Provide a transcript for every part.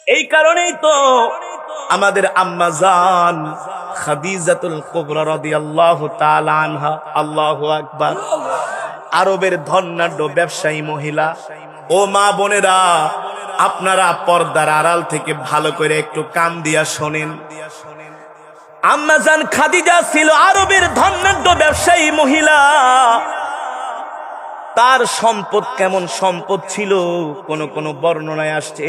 এই কারণেই তো আমাদের আম্মা জান খাদিজাতুল কুবরা রাদিয়াল্লাহু তাআলা আনহা, আল্লাহু আকবার, আরবের ধনাঢ্য ব্যবসায়ী মহিলা। ও মা বোনেরা, আপনারা পর্দার আড়াল থেকে ভালো করে একটু কান দিয়া শোনেন। আম্মা জান খাদিজা ছিল আরবের ধনাঢ্য ব্যবসায়ী মহিলা। তার সম্পদ কেমন সম্পদ ছিল, কোন কোন বর্ণনায় আসছে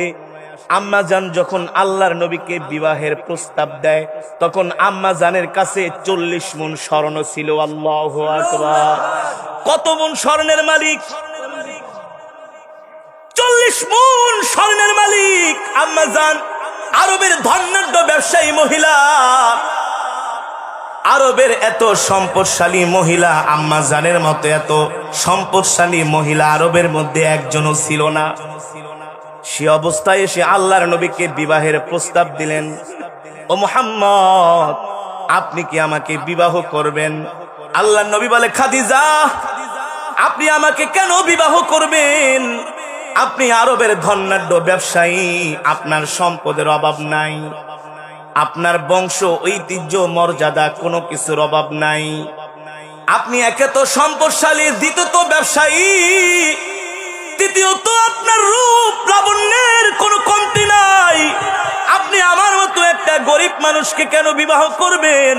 আম্মা জান যখন আল্লাহর নবীকে বিবাহের প্রস্তাব দেয় তখন আম্মা জানের কাছে 40 মণ স্বর্ণ ছিল। আল্লাহু আকবার। কত মণ স্বর্ণের মালিক? 40 মণ স্বর্ণের মালিক আম্মা জান, আরবের ধনাঢ্য ব্যবসায়ী মহিলা। আরবের এত সম্পদশালী মহিলা, আম্মা জানের মতো এত সম্পদশালী মহিলা আরবের মধ্যে একজনও ছিল না। সে অবস্থায় এসে আল্লাহর নবীকে বিবাহের প্রস্তাব দিলেন। ও মুহাম্মদ, আপনি কি আমাকে বিবাহ করবেন? আল্লাহর নবী বলে, খাদিজা, আপনি আমাকে কেন বিবাহ করবেন? আপনি আরবের ধনাঢ্য ব্যবসায়ী, আপনার সম্পদের অভাব নাই, আপনার বংশ ঐতিহ্য মর্যাদা কোনো কিছুর অভাব নাই। আপনি একে তো সম্পদশালী, দ্বিতীয়ত ব্যবসায়ী, তৃতীয়ত আপনার রূপ লাবণ্যের কোনো কমতি নাই। আপনি আমার মতো একটা গরিব মানুষকে কেন বিবাহ করবেন?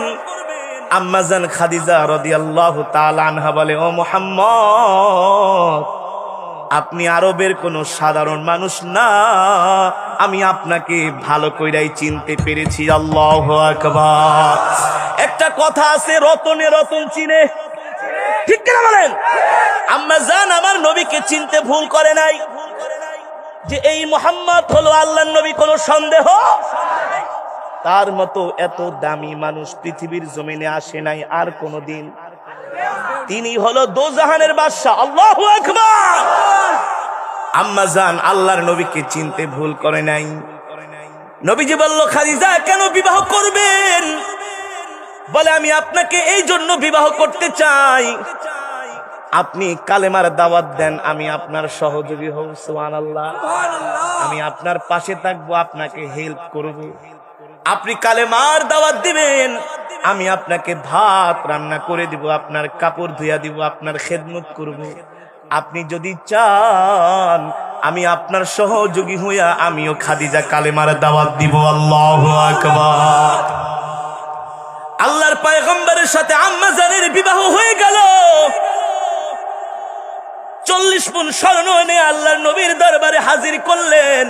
আম্মা জান খাদিজা রাদিয়াল্লাহু তাআলা আনহা বলে, ও মুহাম্মদ, আপনি আরবের কোনো সাধারণ মানুষ না, আমি আপনাকে ভালো কইরাই চিনতে পেরেছি। আল্লাহু আকবার। একটা কথা আছে, রতনে রতন চিনে, ঠিক কিনা বলেন? আম্মা জান আমার নবীকে চিনতে ভুল করে নাই যে এই মুহাম্মদ হলো আল্লাহর নবী, কোনো সন্দেহ? তার মতো এত দামি মানুষ পৃথিবীর জমিনে আসে নাই আর কোনদিন। তিনি হলো দোজাহানের বাদশা। আল্লাহু আকবার। আম্মা জান আল্লাহর নবীকে চিনতে ভুল করে নাই। নবীজি বলল, খাদিজা কেন বিবাহ করবেন? বলে, আমি আপনাকে এই জন্য বিবাহ করতে চাই, আপনি কালেমার দাওয়াত দেন, আমি আপনার সহযোগী হব। সুবহানাল্লাহ। আমি আপনার পাশে থাকবো, আপনাকে হেল্প করব। আপনি কালেমার দাওয়াত দিবেন, আমি আপনাকে ভাত রান্না করে দিব, আপনার কাপড় ধুইয়া দিব, আপনার খেদমত করব। আপনি যদি চান আমি আপনার সহযোগী হইয়া আমিও খাদিজা কালেমার দাওয়াত দিব। আল্লাহু আকবার। আল্লাহর পয়গম্বরের সাথে আম্মা জানের বিবাহ হয়ে গেল। 40 মণ স্বর্ণ এনে আল্লাহর নবীর দরবারে হাজির করলেন।